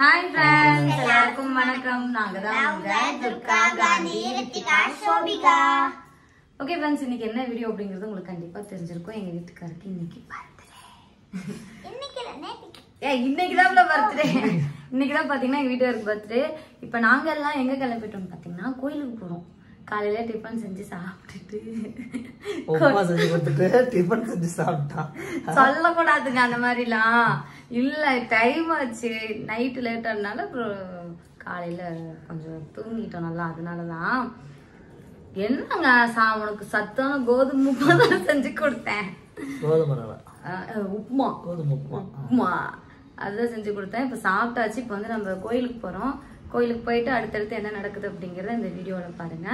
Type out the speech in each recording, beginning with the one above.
Hi friends, எல்லாருக்கும் வணக்கம். நாங்க தான் துர்கா, காந்தி, ரித்திகா, சோபிகா. ஓகே फ्रेंड्स, இன்னைக்கு என்ன வீடியோ அப்படிங்கிறது உங்களுக்கு கண்டிப்பா தெரிஞ்சிருக்கும். எங்க வீட்டுக்காரருக்கு இன்னைக்கு பர்த்டே. இன்னைக்கு தான் பர்த்டே. இன்னைக்கு தான் பாத்தீங்கன்னா எங்க வீட்டுக்காரருக்கு பர்த்டே. இப்போ நாங்க எல்லாம் எங்க கிளம்பிட்டோம் பாத்தீங்கன்னா கோயிலுக்கு போறோம். காலையில டிஃபன் செஞ்சு சாப்பிட்டுட்டு டிஃபன் செஞ்சு சாப்பிட்டா சொல்லக்கூடாதுங்க அந்த மாதிரிலாம். இல்ல டைம் ஆச்சு, நைட்டு லேட் ஆனதுனால அப்புறம் காலையில கொஞ்சம் தூங்கிட்டோம் நல்லா. அதனாலதான் என்னங்க உனக்கு சத்தான கோதுமை உப்புமா தான் செஞ்சு கொடுத்தேன். உப்புமா உப்புமா அதுதான் செஞ்சு கொடுத்தேன். இப்ப சாப்பிட்டாச்சு. இப்ப வந்து நம்ம கோயிலுக்கு போறோம். கோயிலுக்கு போயிட்டு அடுத்தடுத்து என்ன நடக்குது அப்படிங்கறத இந்த வீடியோல பாருங்க.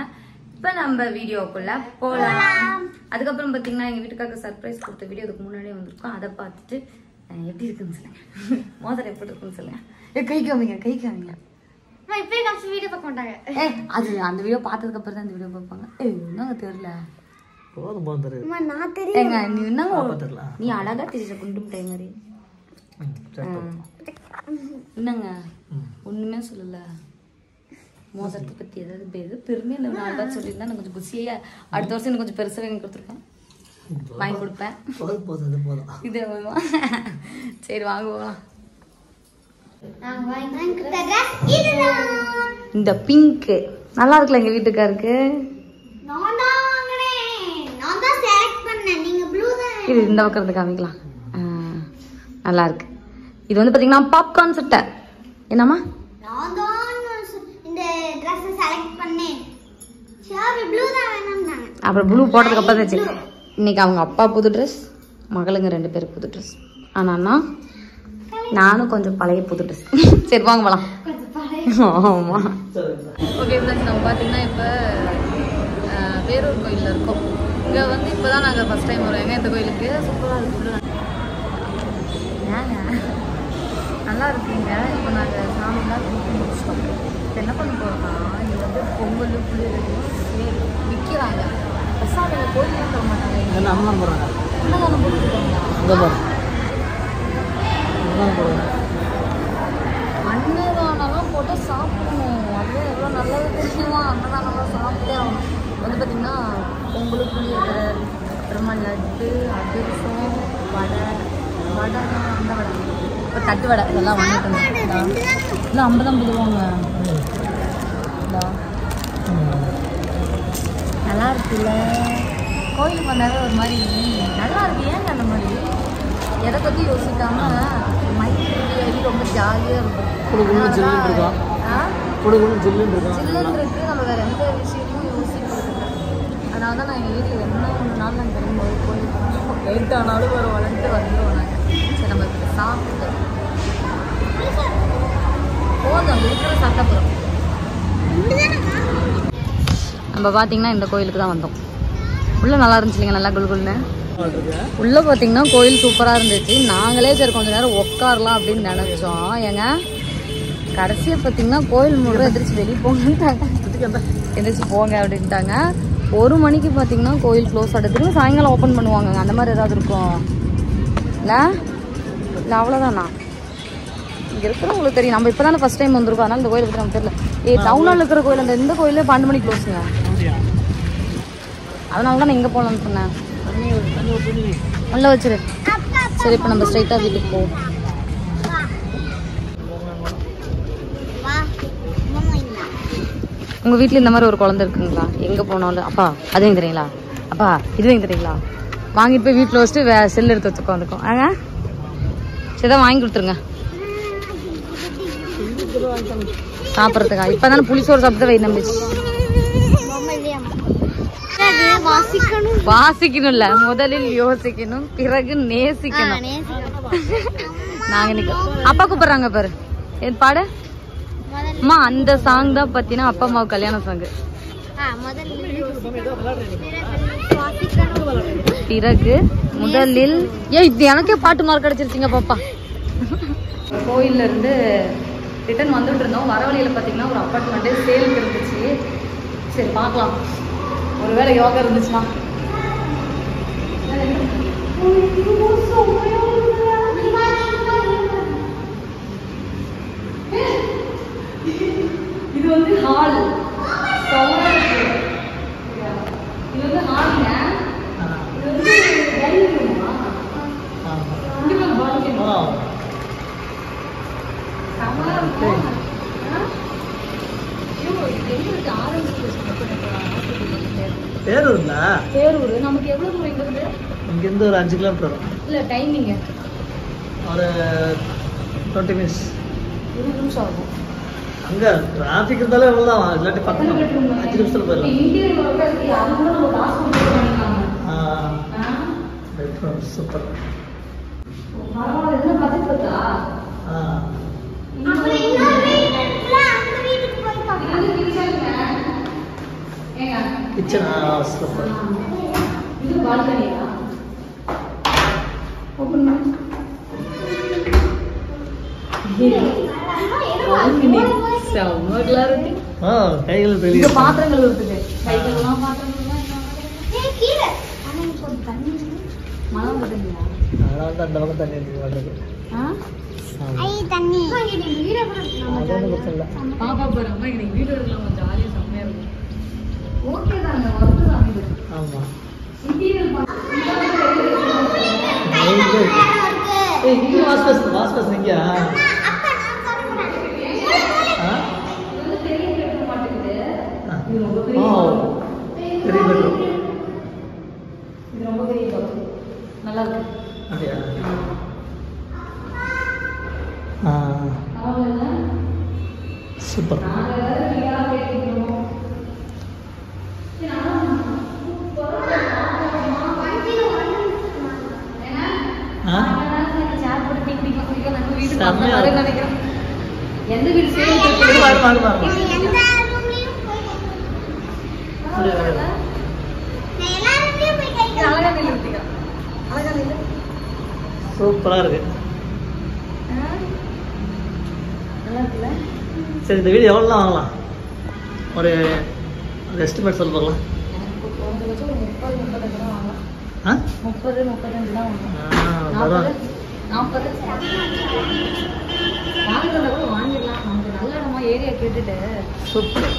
இப்ப நம்ம வீடியோக்குள்ள போலாம். அதுக்கப்புறம் பாத்தீங்கன்னா எங்க வீட்டுக்காரருக்கு சர்ப்ரைஸ் கொடுத்த வீடியோ அதுக்கு முன்னாடியே வந்திருக்கும். அதை பார்த்துட்டு எப்படி இருக்குன்னு சொல்லுங்க, மோதிரம் எப்படி இருக்குன்னு சொல்லுங்க. கை காமிங்க, கை காமிங்க. வீடியோ பார்க்க மாட்டாங்க. அது அந்த வீடியோ பார்த்ததுக்கு அப்புறம் தான் இந்த வீடியோ பார்ப்பாங்க. என்னங்க தெரியல, நீ அழகா தெரியல குண்டு மிட்டாய் மாதிரி. என்னங்க ஒண்ணுமே சொல்லல. மோதிரத்தை பத்தி ஏதாவது பெருமையா இல்லை, நான் தான் சொல்லியிருந்தேன். நான் கொஞ்சம் குசியா அடுத்த வருஷம் எனக்கு கொஞ்சம் பெருசா வாங்கி கொடுத்துருக்கேன், வாங்கி கொடுப்பேன். இது சரி வாங்குவோம். இந்த பிங்க் நல்லா இருக்குல்ல எங்க வீட்டுக்காருக்கு. இது இந்த பக்கம் இருந்து காமிக்கலாம். நல்லா இருக்கு. இது வந்து பாத்தீங்கன்னா பாப்கார்ன் சட்டை. என்னம்மா அப்புறம் ப்ளூ போட்டதுக்கு அப்புறம் தான் சரி. இன்னைக்கு அவங்க அப்பா புது ட்ரெஸ், மகளுங்க 2 பேரும் புது ட்ரெஸ். ஆனா நானும் கொஞ்சம் பழைய புது ட்ரெஸ். சரி வாங்க போலாம். ஆமா ஓகே ஃப்ரெண்ட்ஸ், நம்ம பார்த்தீங்கன்னா இப்போ வேறொரு கோயிலில் இருக்கோம். இங்கே வந்து இப்போ தான் நாங்கள் ஃபஸ்ட் டைம் வருவோங்க இந்த கோயிலுக்கு. சூப்பராக இருக்குது, ஏங்க நல்லா இருக்குங்க. இப்போ நாங்கள் சாமிலாம் கும்பிட்டு முடிச்சிட்டோம். இப்போ என்ன பண்ண போகிறோம்னா இங்கே வந்து பொங்கல் புளியோதரையும் சேரு விற்கிறாங்க. பிரசாதம் கோயிலும் தர மாட்டாங்க. அன்னதானம் போடுறாங்க. அன்னதானம் போட்டுருக்காங்களா? அன்னதானம்லாம் போட்டு சாப்பிடணும். அதுவே எவ்வளோ நல்லது தெரியுமா? அன்னதானம்லாம் சாப்பிட்டே ஆகணும். வந்து பார்த்திங்கன்னா பொங்கல் புளியோதரை, அப்புறமா லட்டு, அதிரசம், வடை வடைலாம் அந்த வடை, இப்போ தட்டு வடை இதெல்லாம் வாங்கிட்டு வந்தோம். இல்லை 50 போடுவாங்க. நல்லா இருக்குல்ல, கோயிலுக்கு வந்தாவே ஒரு மாதிரி நல்லா இருக்கு. ஏங்க அந்த மாதிரி எதை பற்றி யோசிக்காம மைண்ட் ரொம்ப ஜாலியாக இருக்கும். சில்லுன்னு இருக்கு, நம்ம வேற எந்த விஷயமும் யோசிக்கிறது. அதனால தான் நான் எங்கள் வீட்டில் என்ன ஒன்று நாள் நாங்கள் கிளம்பும்போது கோயிலுக்கு லேட் ஆனாலும் ஒரு வளர்ந்துட்டு வந்துடுவோம் நாங்கள். சரி நம்ம இப்போ சாப்பிட்டு போதும், அந்த இருக்கிற சாப்பிட்டப்புறம் நம்ம பார்த்தீங்கன்னா இந்த கோயிலுக்கு தான் வந்தோம். உள்ளே நல்லா இருந்துச்சு இல்லைங்க, நல்லா குல்குல்னு. உள்ளே பார்த்தீங்கன்னா கோயில் சூப்பராக இருந்துச்சு. நாங்களே சரி கொஞ்சம் நேரம் உட்காரலாம் அப்படின்னு நினச்சோம். ஏங்க கடைசியாக பார்த்தீங்கன்னா கோயில் முழு எதிர்த்து வெளியே போங்கன்ட்டாங்க. எந்திரிச்சு போங்க அப்படின்ட்டாங்க. 1 மணிக்கு பார்த்தீங்கன்னா கோயில் க்ளோஸ் ஆகிட்டு திரும்ப சாயங்காலம் ஓப்பன் பண்ணுவாங்க. அந்த மாதிரி ஏதாவது இருக்கும் இல்லை? இல்லை அவ்வளோதானா? இங்கே இருக்கிறவங்களுக்கு தெரியும். நம்ம இப்போ தானே ஃபஸ்ட் டைம் வந்திருக்கோம், அதனால இந்த கோயிலை பற்றி நமக்கு தெரியல. டவுனில் இருக்கிற கோயில் அந்த இந்த கோயிலே 12 மணிக்கு க்ளோஸுங்க. அதனால தான் நான் இங்கே போகலான்னு சொன்னேன். உள்ள வச்சிரு. சரி இப்போ நம்ம ஸ்ட்ரைட்டாக வீட்டுக்கு போவோம். உங்கள் வீட்டில் இந்த மாதிரி ஒரு குழந்தை இருக்குங்களா? எங்கே போனாலும் அப்பா அது வாங்கி தரீங்களா, அப்பா இது வாங்கி தரீங்களா, வாங்கிட்டு போய் வீட்டில் வச்சுட்டு செல் எடுத்து வச்சு உட்காந்துக்கும். ஆங்க சரிதான் வாங்கி கொடுத்துருங்க சாப்பிட்றதுக்கா. இப்போ தானே புளிசோறு சாப்பிட்டு வயிறு நம்பிச்சு. வாசிக்கணும் இல்ல, முதலில் யோசிக்கணும், பிறகு நேசிக்கணும். நாங்க இன்னைக்கு அப்பா கூப்பிடுறாங்க பாரு, பாடு அம்மா. அந்த சாங் தான் பத்தினா அப்பா அம்மாவுக்கு கல்யாண சாங். பிறகு முதலில் இது எனக்கே பாட்டு மார்க் கிடைச்சிருச்சிங்க பாப்பா. கோயில்ல இருந்து ரிட்டர்ன் வந்துட்டு இருந்தோம். வர வழியில பாத்தீங்கன்னா ஒரு அப்பார்ட்மெண்ட்டே சேலுக்கு இருந்துச்சு. சரி பார்க்கலாம், ஒருவேளை யோகா இருந்துச்சுன்னா. வந்து ஹால் இது வந்து ஹாலுங்க. இது வந்து டைனிங் ரூமா? கண்டிப்பா பால்கனி. சமமா இருக்கு. பேரூர் நமக்கு எவ்வளவு தூரம் இங்கிருந்து? இங்கேருந்து ஒரு 5 கிலோமீட்டர் வரும். இல்ல டைமிங் ஒரு 20 மினிட்ஸ். 20 நிமிஷம் ஆகும். அங்க டிராஃபிக் இருந்தாலே எவ்வளோதான், இல்லாட்டி பக்கம் 5 நிமிஷத்துல போயிடலாம். சூப்பர். Kitchen super. இது பால்கனியா? ஓபன் பண்ணு. செம்ம கிளாரிட்டி. கைகள் பெரிய இங்க பாத்திரங்கள் இருக்குது. கைகள்லாம் பாத்திரங்கள்லாம் கீழே. ஆனா இப்போ தண்ணி மழை வருதுங்களா? அதனால தான் அந்த பக்கம் தண்ணி இருக்கு வர்றது. தண்ணி பாப்பா போறாங்க. இன்னைக்கு வீடு இருக்கலாம், ஜாலியா செம்மையா இருக்கும். ஓகே தாங்க, ஒர்க் தான் இது. ஆமா. இன்டீரியர் இது வாஸ்பஸ் நீங்க பெரிய பெட்ரூம் மாட்டுக்குது. இது ரொம்ப பெரிய பெட்ரூம். இது ரொம்ப பெரிய பாத்ரூம். நல்லா இருக்கு. அப்படியா? சூப்பர். எந்த வீடு சூப்பரா இருக்கு. நல்லா இருக்குல்ல? சரி, இந்த வீடு எவ்வளோலாம் வாங்கலாம்? ஒரு எஸ்டிமேட் சொல்ல பார்க்கலாம். எனக்கு குறைஞ்சபட்சம் ஒரு 30-35 தான் வாங்கலாம். 30-35 தான் பரவாயில்ல. 40 வாங்கிட்டு கூட வாங்கிடலாம். நமக்கு நல்ல இடமா ஏரியா கேட்டுட்டு சூப்பர்.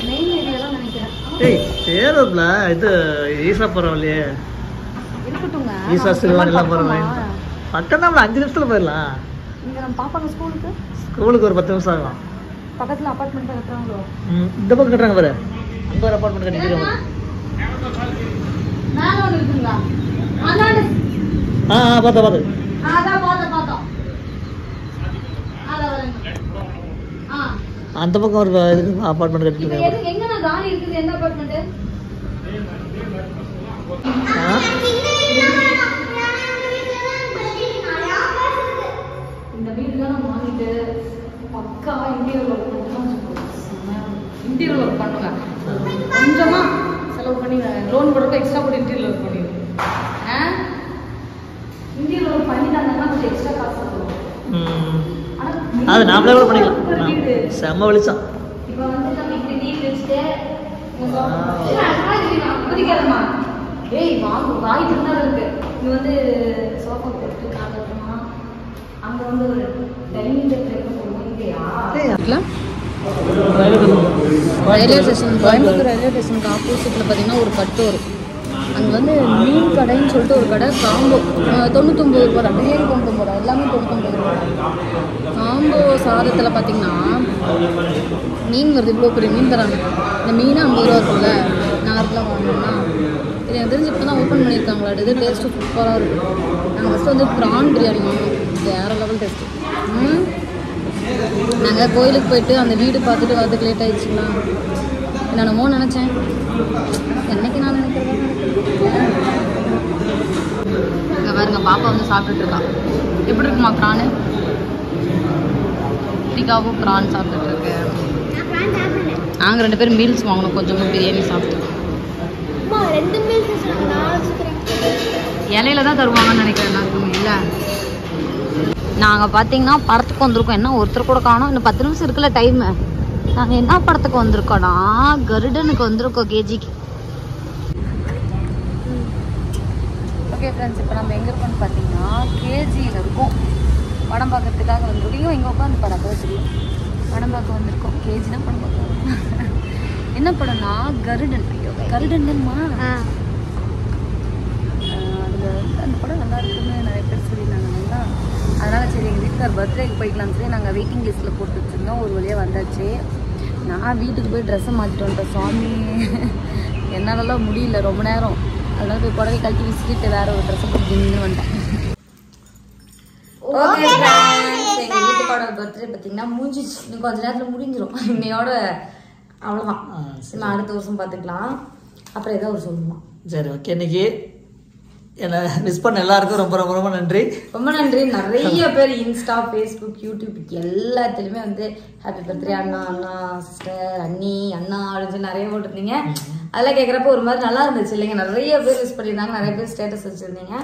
மெயின் ஏரியாலாம் நினைக்கிறேன். ஏய், பேரூர்ல இது ஈசா போகிறோம் இல்லையே, இருக்கட்டுங்க. ஈசா சிறுவான் எல்லாம் போகிறோம். பக்கம் தான், 5 நிமிஷத்துல போயிடலாம். இங்கே நம்ம பாப்பாங்க ஸ்கூலுக்கு ஒரு 10 நிமிஷம் ஆகலாம். பக்கத்தில் அப்பார்ட்மெண்ட் கட்டுறாங்களோ? இந்த பக்கம் கட்டுறாங்க பாரு, அங்கே ஒரு அப்பார்ட்மெண்ட் கட்டிக்கிறாங்க. மேலே ஒன்று இருக்குங்களா? அதான் பார்த்து பார்த்தோம். அந்த பக்கம் ஒரு அப்பார்ட்மெண்ட் கட்டிக்கிறாங்க. எங்க காலி இருக்குது? எந்த அப்பார்ட்மெண்ட்? இந்த வீடுலாம் நம்ம வாங்கிட்டு பக்கா இன்டீரியர் ஒர்க் பண்ணுங்க. கொஞ்சமா செலவு பண்ணி லோன் போடுறப்ப எக்ஸ்ட்ரா போட்டு இன்டீரியர் ஒர்க் பண்ணிடுவோம். இன்டீரியர் ஒர்க் பண்ணிட்டாங்கன்னா கொஞ்சம் எக்ஸ்ட்ரா காசு வரும். அது நாமளே கூட பண்ணிக்கலாம். செம்ம வெளிச்சம். இப்போ வந்து நம்ம இப்படி நீர் வச்சுட்டு குதிக்காதம்மா. ஏய் வாங்க, வாய் திருநாள் இருக்கு. இங்க வந்து சோஃபா போட்டு காட்டுறோமா? அங்க வந்து ஒரு டைனிங் டேபிள் போடுவோம். இல்லையா? ரயில்வே ஸ்டேஷன், கோயம்புத்தூர் ரயில்வே ஸ்டேஷனுக்கு ஆப்போசிட்டில் பார்த்தீங்கன்னா ஒரு கட்டு வரும். அங்கே வந்து மீன் கடைன்னு சொல்லிட்டு ஒரு கடை. காம்போ 99 ரூபா தான். பிரியாணி 99 ரூபா, எல்லாமே 99 ரூபா. காம்போ சாதத்தில் பார்த்தீங்கன்னா மீன் வருது, இவ்வளோ பெரிய மீன் தராங்க. இந்த மீன் 50 ரூபா இருக்கும்ல, நார்மலாக வாங்கினோம்னா. இது எனக்கு தெரிஞ்சு இப்போ தான் ஓப்பன் பண்ணியிருக்காங்களா. இது டேஸ்ட்டு சூப்பராக இருக்கும். நாங்கள் ஃபஸ்ட்டு வந்து ப்ரான் பிரியாணி வாங்கினோம். வேறு லெவல் டேஸ்ட்டு. நாங்கள் கோயிலுக்கு போயிட்டு அந்த வீடு பார்த்துட்டு வரதுக்கு லேட் ஆகிடுச்சுங்களா. என்னென்னமோ நினச்சேன். என்னைக்கு நான் நினைக்கிறேன். இங்கே பாருங்க, பாப்பா வந்து சாப்பிட்டுட்டு இருக்கா. எப்படி இருக்குமா ப்ரானு? திகாவும் ப்ரான் சாப்பிட்டுட்டு இருக்கு. நாங்கள் 2 பேரும் மீல்ஸ் வாங்கணும். கொஞ்சமாக பிரியாணி சாப்பிட்டு இலையில தான் தருவாங்கன்னு நினைக்கிறேன் எல்லாருக்குமே. இல்லை, நாங்கள் பார்த்தீங்கன்னா படத்துக்கு வந்திருக்கோம். என்ன ஒருத்தர் கூட காணோம். இன்னும் 10 நிமிஷம் இருக்குல்ல டைமு. நாங்கள் என்ன படத்துக்கு வந்திருக்கோன்னா கருடனுக்கு வந்திருக்கோம், கேஜிக்கு. ஓகே ஃப்ரெண்ட்ஸ், இப்போ நம்ம எங்கே இருக்கோம்னு பார்த்தீங்கன்னா கேஜியில் இருக்கோம். படம் பார்க்கறதுக்காக வந்துருக்கோம். இங்கே உட்காந்து படம் தெரியும். படம் பார்க்க வந்திருக்கோம். கேஜினா படம் பார்க்க வந்திருக்கோம். என்ன படம்னா கருடன். கருடன்மா அதில் அந்த படம் நல்லா இருக்குன்னு நிறைய பேர் சொல்லியிருந்தாங்க. நல்லா அதனால் சரி எங்கள் வீட்டுக்கார் பர்த்டேக்கு போய்க்கலாம்னு சொல்லி நாங்கள் வெயிட்டிங் லிஸ்ட்டில் போட்டு வச்சுருந்தோம். ஒரு வழியாக வந்தாச்சு. நான் வீட்டுக்கு போய் ட்ரெஸ்ஸை மாற்றிட்டு வந்துட்டேன். சாமி என்னாலலாம் முடியல ரொம்ப நேரம். அதனால போய் புடவை கழட்டி விசிக்கிட்டு வேற ஒரு ட்ரெஸ்ஸை போட்டு நின்று வந்துட்டேன். ஓகே எங்கள் வீட்டுக்கோட பர்த்டே பார்த்தீங்கன்னா முடிஞ்சிச்சு. இன்னும் கொஞ்ச நேரத்தில் முடிஞ்சிடும். இன்னையோட அவ்வளோதான். நம்ம அடுத்த வருஷம் பார்த்துக்கலாம். அப்புறம் ஏதோ ஒரு சொல்லணும். சரி ஓகே. இன்னைக்கு என்ன மிஸ் பண்ண எல்லாருக்கும் ரொம்ப ரொம்ப ரொம்ப நன்றி. ரொம்ப நன்றி. நிறைய பேர் இன்ஸ்டா, ஃபேஸ்புக், யூடியூப் எல்லாத்துலேயுமே வந்து ஹாப்பி பர்த்டே அண்ணா, அண்ணா சிஸ்டர், அண்ணி, அண்ணா அப்படின்னு சொல்லி நிறைய போட்டுருந்தீங்க. அதெல்லாம் கேட்குறப்ப ஒரு மாதிரி நல்லா இருந்துச்சு இல்லைங்க. நிறைய பேர் மிஸ் பண்ணியிருந்தாங்க. நிறைய பேர் ஸ்டேட்டஸ் வச்சுருந்தீங்க.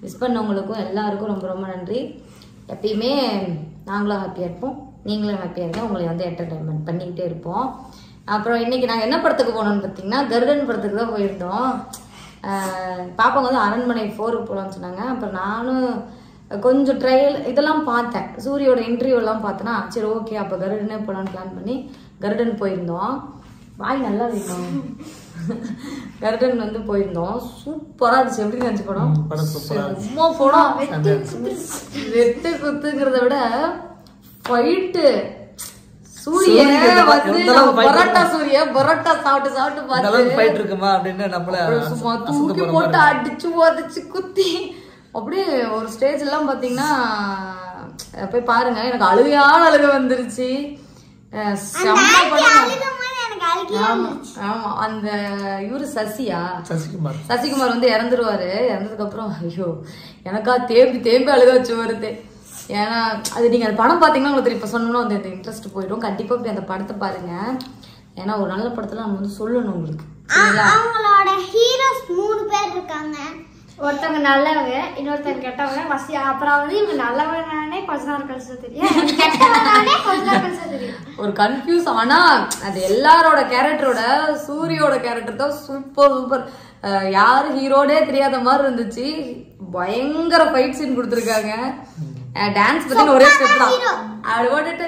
மிஸ் பண்ணவங்களுக்கும் எல்லாருக்கும் ரொம்ப ரொம்ப நன்றி. எப்பயுமே நாங்களும் ஹாப்பியாக இருப்போம், நீங்களும் ஹாப்பியாக இருங்க. உங்களை வந்து என்டர்டைன்மெண்ட் பண்ணிக்கிட்டே இருப்போம். அப்புறம் இன்னைக்கு நாங்கள் என்ன படத்துக்கு போனோம்னு பார்த்தீங்கன்னா கருடன் படத்துக்கு தான் போயிருந்தோம். பாப்பாங்க வந்து அரண்மனை 4 போகலான்னு சொன்னாங்க. அப்புறம் நானும் கொஞ்சம் ட்ரையல் இதெல்லாம் பார்த்தேன். சூரியோட இன்டர்வியூலாம் பார்த்தேன்னா சரி ஓகே அப்போ கருடனே போகலான்னு பிளான் பண்ணி கருடன் போயிருந்தோம். வாய் நல்லா இருக்கும். கருடன் வந்து போயிருந்தோம். சூப்பராக இருந்துச்சு. எப்படி இருந்துச்சு படம்? ரொம்ப படம் வெட்டு குத்துங்கிறத விட ஃபைட்டு. சூரிய வந்து பரோட்டா சூரிய பரோட்டா சாப்பிட்டு சாப்பிட்டு பார்த்து ஃபைட் இருக்குமா அப்படின்னு நம்மள சும்மா தூக்கி போட்டு அடிச்சு உதச்சு குத்தி அப்படியே ஒரு ஸ்டேஜ் எல்லாம் பாத்தீங்கன்னா போய் பாருங்க. எனக்கு அழுகையான அழுகை வந்துருச்சு. ஆமா அந்த இவரு சசிகுமார் வந்து இறந்துருவாரு. இறந்ததுக்கு அப்புறம் ஐயோ எனக்கா தேம்பி தேம்பி அழுக வச்சு வருது. ஏன்னா அது நீங்க அந்த படம் பாத்தீங்கன்னா உங்களுக்கு இப்ப சொன்னோம்னா வந்து அந்த இன்ட்ரெஸ்ட் போயிடும். கண்டிப்பா போய் அந்த படத்தை பாருங்க. ஏன்னா ஒரு நல்ல படத்துல நம்ம வந்து சொல்லணும் உங்களுக்கு. அவங்களோட ஹீரோஸ் 3 பேர் இருக்காங்க. ஒருத்தவங்க நல்லவங்க, இன்னொருத்தவங்க கெட்டவங்க. வசி அப்புறம் வந்து இவங்க நல்லவங்கனே கொஞ்ச நேரம் கழிச்சு தெரியும், கெட்டவங்கனே கொஞ்ச நேரம் கழிச்சு தெரியும். ஒரு கன்ஃபியூஸ். ஆனா அது எல்லாரோட கேரக்டரோட சூரியோட கேரக்டர் தான் சூப்பர் சூப்பர். யாரு ஹீரோடே தெரியாத மாதிரி இருந்துச்சு. பயங்கர ஃபைட் சீன் கொடுத்துருக்காங்க. டான்ஸ் பத்தி ஒரே ஸ்டெப் தான். அப்படி போட்டுட்டு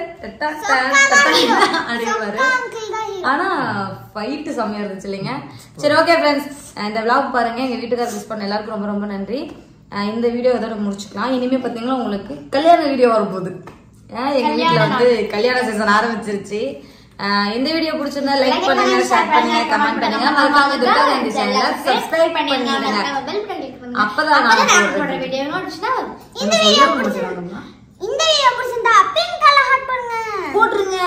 அப்படிவாரு. ஆனா ஃபைட்டு செம்மையா இருந்துச்சு இல்லைங்க. சரி ஓகே ஃப்ரெண்ட்ஸ், இந்த விளாக் பாருங்க. எங்க வீட்டுக்காரர் மிஸ் பண்ண எல்லாருக்கும் ரொம்ப ரொம்ப நன்றி. இந்த வீடியோ இதோட முடிச்சுக்கலாம். இனிமே பாத்தீங்கன்னா உங்களுக்கு கல்யாண வீடியோ வரப்போகுது. எங்க வீட்டுல வந்து கல்யாண சீசன் ஆரம்பிச்சிருச்சு. இந்த வீடியோ பிடிச்சிருந்தா லைக் பண்ணுங்க, ஷேர் பண்ணுங்க, கமெண்ட் பண்ணுங்க. மறக்காம இந்த சேனலை சப்ஸ்கிரைப் பண்ணிடுங்க. அப்பதான் நான் போடுற வீடியோ நோட்டிஸ்னா இந்த வீடியோ பிடிச்சிருந்தா பிங்க் கலர் ஹார்ட் பண்ணுங்க போட்டுருங்க.